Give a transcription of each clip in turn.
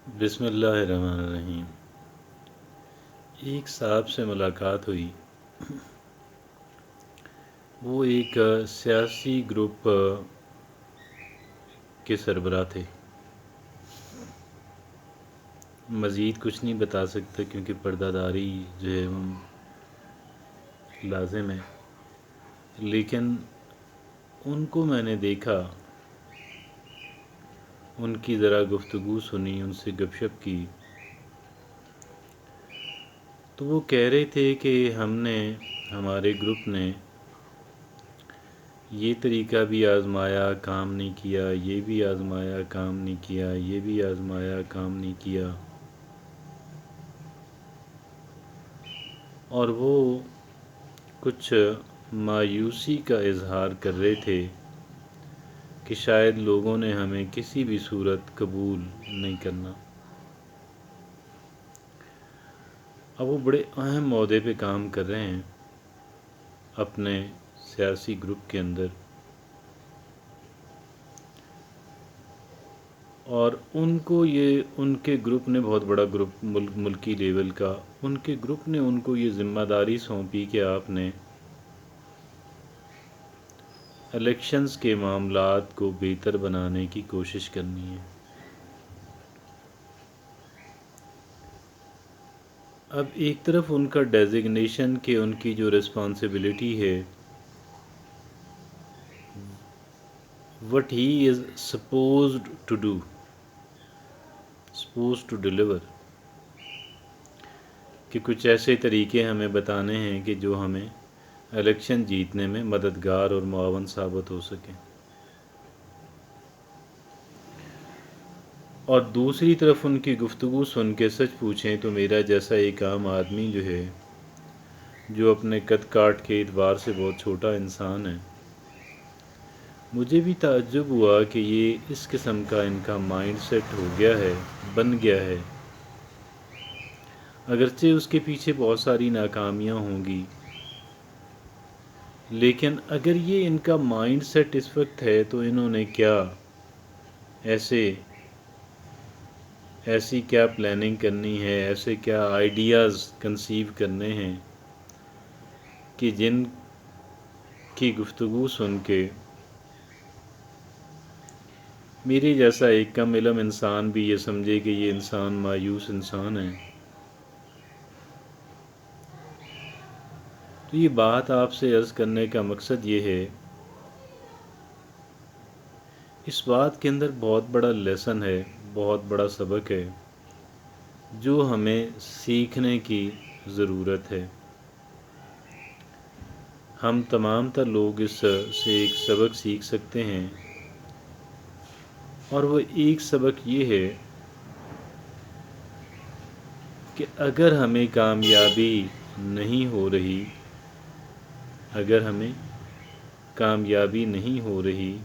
بسم اللہ الرحمن الرحیم۔ ایک صاحب سے ملاقات ہوئی۔ وہ ایک سیاسی گروپ کے سربراہ تھے۔ مزید کچھ نہیں بتا سکتا کیونکہ پردہ داری جو ہے لازم ہے، لیکن ان کو میں نے دیکھا، ان کی ذرا گفتگو سنی، ان سے گپ شپ کی، تو وہ کہہ رہے تھے کہ ہمارے گروپ نے یہ طریقہ بھی آزمایا، کام نہیں کیا، یہ بھی آزمایا، کام نہیں کیا، یہ بھی آزمایا، کام نہیں کیا، اور وہ کچھ مایوسی کا اظہار کر رہے تھے کہ شاید لوگوں نے ہمیں کسی بھی صورت قبول نہیں کرنا۔ اب وہ بڑے اہم عہدے پہ کام کر رہے ہیں اپنے سیاسی گروپ کے اندر، اور ان کو ان کے گروپ نے، بہت بڑا گروپ ملکی لیول کا، ان کے گروپ نے ان کو یہ ذمہ داری سونپی کہ آپ نے الیکشنز کے معاملات کو بہتر بنانے کی کوشش کرنی ہے۔ اب ایک طرف ان کا ڈیزگنیشن کہ ان کی جو رسپانسبلٹی ہے، what he is supposed to do, suppose to deliver, کہ کچھ ایسے طریقے ہمیں بتانے ہیں کہ جو ہمیں الیکشن جیتنے میں مددگار اور معاون ثابت ہو سکیں، اور دوسری طرف ان کی گفتگو سن کے سچ پوچھیں تو میرا جیسا ایک عام آدمی جو ہے، جو اپنے قد کاٹ کے اعتبار سے بہت چھوٹا انسان ہے، مجھے بھی تعجب ہوا کہ یہ اس قسم کا ان کا مائنڈ سیٹ ہو گیا ہے، بن گیا ہے۔ اگرچہ اس کے پیچھے بہت ساری ناکامیاں ہوں گی، لیکن اگر یہ ان کا مائنڈ سیٹ اس وقت ہے تو انہوں نے ایسی کیا پلاننگ کرنی ہے، ایسے کیا آئیڈیاز کنسیو کرنے ہیں کہ جن کی گفتگو سن کے میرے جیسا ایک کم علم انسان بھی یہ سمجھے کہ یہ انسان مایوس انسان ہے۔ تو یہ بات آپ سے عرض کرنے کا مقصد یہ ہے، اس بات کے اندر بہت بڑا لیسن ہے، بہت بڑا سبق ہے جو ہمیں سیکھنے کی ضرورت ہے۔ ہم تمام تر لوگ اس سے ایک سبق سیکھ سکتے ہیں، اور وہ ایک سبق یہ ہے کہ اگر ہمیں کامیابی نہیں ہو رہی،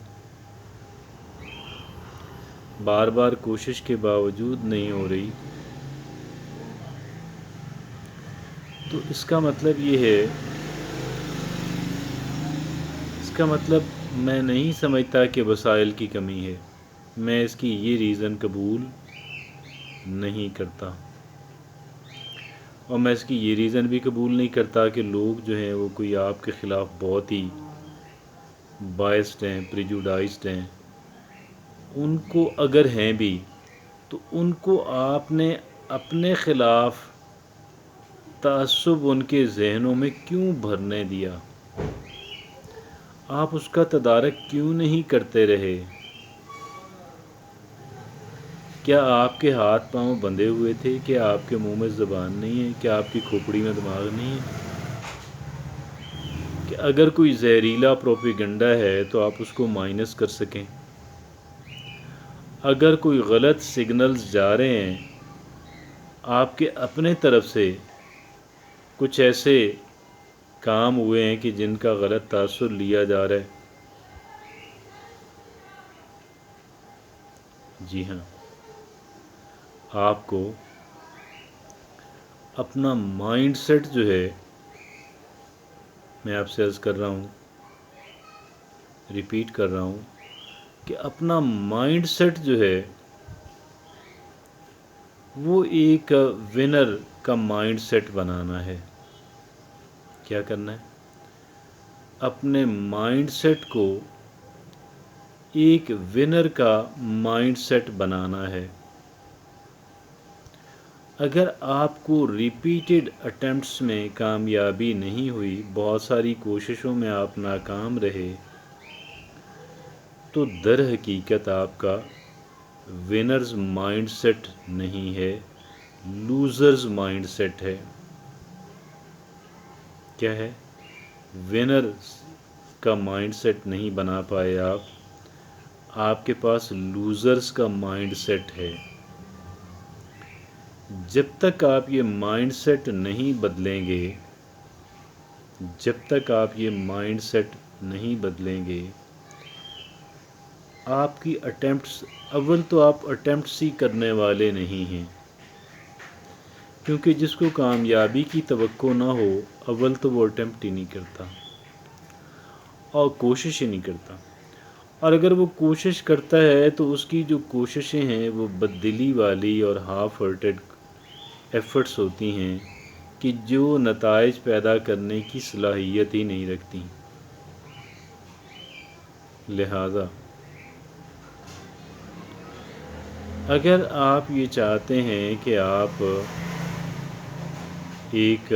بار بار کوشش کے باوجود نہیں ہو رہی، تو اس کا مطلب یہ ہے، اس کا مطلب میں نہیں سمجھتا کہ وسائل کی کمی ہے، میں اس کی یہ ریزن قبول نہیں کرتا، اور میں اس کی یہ ریزن بھی قبول نہیں کرتا کہ لوگ جو ہیں وہ کوئی آپ کے خلاف بہت ہی بائسڈ ہیں، پریجوڈائزڈ ہیں، ان کو اگر ہیں بھی تو ان کو آپ نے اپنے خلاف تعصب ان کے ذہنوں میں کیوں بھرنے دیا؟ آپ اس کا تدارک کیوں نہیں کرتے رہے؟ کیا آپ کے ہاتھ پاؤں بندھے ہوئے تھے؟ کیا آپ کے منہ میں زبان نہیں ہے؟ کیا آپ کی کھوپڑی میں دماغ نہیں ہے کہ اگر کوئی زہریلا پروپیگنڈا ہے تو آپ اس کو مائنس کر سکیں؟ اگر کوئی غلط سگنلز جا رہے ہیں آپ کے اپنے طرف سے، کچھ ایسے کام ہوئے ہیں کہ جن کا غلط تاثر لیا جا رہا ہے، جی ہاں، آپ کو اپنا مائنڈ سیٹ جو ہے، میں آپ سے عرض کر رہا ہوں، ریپیٹ کر رہا ہوں، کہ اپنا مائنڈ سیٹ جو ہے وہ ایک ونر کا مائنڈ سیٹ بنانا ہے۔ کیا کرنا ہے؟ اپنے مائنڈ سیٹ کو ایک ونر کا مائنڈ سیٹ بنانا ہے۔ اگر آپ کو ریپیٹڈ اٹیمپٹس میں کامیابی نہیں ہوئی، بہت ساری کوششوں میں آپ ناکام رہے، تو در حقیقت آپ کا ونرز مائنڈ سیٹ نہیں ہے، لوزرز مائنڈ سیٹ ہے۔ کیا ہے؟ ونرز کا مائنڈ سیٹ نہیں بنا پائے آپ کے پاس لوزرز کا مائنڈ سیٹ ہے۔ جب تک آپ یہ مائنڈ سیٹ نہیں بدلیں گے، جب تک آپ یہ مائنڈ سیٹ نہیں بدلیں گے، آپ کی اٹیمپٹس، اول تو آپ اٹیمپٹس ہی کرنے والے نہیں ہیں، کیونکہ جس کو کامیابی کی توقع نہ ہو، اول تو وہ اٹیمپٹ ہی نہیں کرتا اور کوشش ہی نہیں کرتا، اور اگر وہ کوشش کرتا ہے تو اس کی جو کوششیں ہیں وہ بددلی والی اور ہاف ہارٹڈ ایفرٹس ہوتی ہیں کہ جو نتائج پیدا کرنے کی صلاحیت ہی نہیں رکھتی۔ لہذا اگر آپ یہ چاہتے ہیں کہ آپ ایک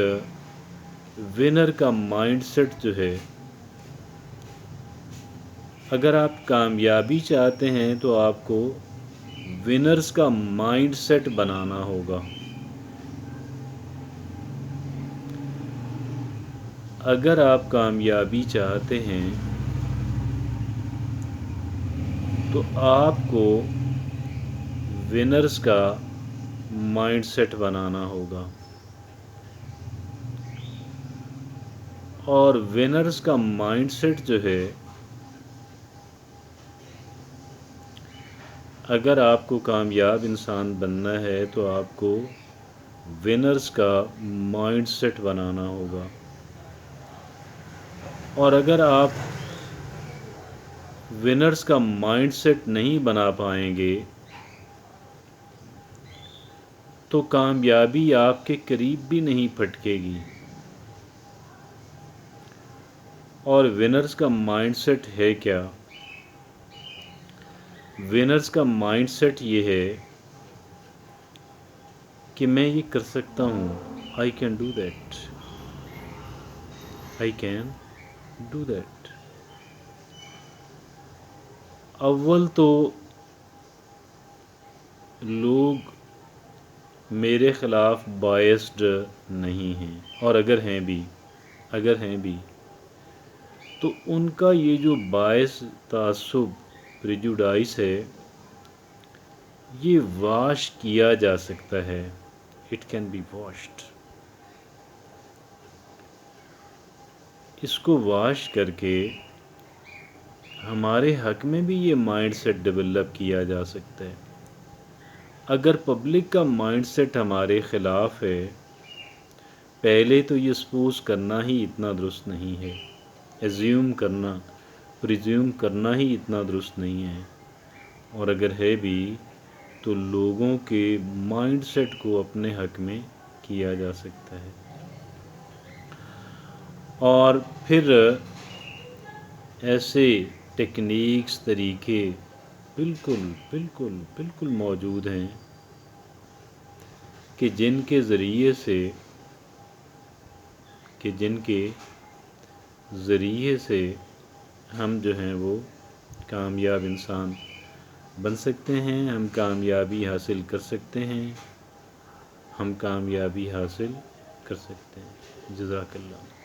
ونر کا مائنڈ سیٹ جو ہے، اگر آپ کامیابی چاہتے ہیں تو آپ کو ونرز کا مائنڈ سیٹ بنانا ہوگا۔ اگر آپ کامیابی چاہتے ہیں تو آپ کو ونرز کا مائنڈ سیٹ بنانا ہوگا، اور ونرز کا مائنڈ سیٹ جو ہے، اگر آپ کو کامیاب انسان بننا ہے تو آپ کو ونرز کا مائنڈ سیٹ بنانا ہوگا، اور اگر آپ ونرز کا مائنڈ سیٹ نہیں بنا پائیں گے تو کامیابی آپ کے قریب بھی نہیں پھٹکے گی۔ اور ونرز کا مائنڈ سیٹ ہے کیا؟ ونرز کا مائنڈ سیٹ یہ ہے کہ میں یہ کر سکتا ہوں، I can do that، I can do that۔ اول تو لوگ میرے خلاف بائسڈ نہیں ہیں، اور اگر ہیں بھی تو ان کا یہ جو باعث تعصب، پریجوڈائس ہے، یہ واش کیا جا سکتا ہے، اٹ کین بی واشڈ۔ اس کو واش کر کے ہمارے حق میں بھی یہ مائنڈ سیٹ ڈیولپ کیا جا سکتا ہے۔ اگر پبلک کا مائنڈ سیٹ ہمارے خلاف ہے، پہلے تو یہ سپوز کرنا ہی اتنا درست نہیں ہے، پریزیوم کرنا ہی اتنا درست نہیں ہے، اور اگر ہے بھی تو لوگوں کے مائنڈ سیٹ کو اپنے حق میں کیا جا سکتا ہے۔ اور پھر ایسے ٹیکنیکس، طریقے بالکل موجود ہیں کہ جن کے ذریعے سے ہم جو ہیں وہ کامیاب انسان بن سکتے ہیں، ہم کامیابی حاصل کر سکتے ہیں، ہم کامیابی حاصل کر سکتے ہیں۔ جزاک اللہ۔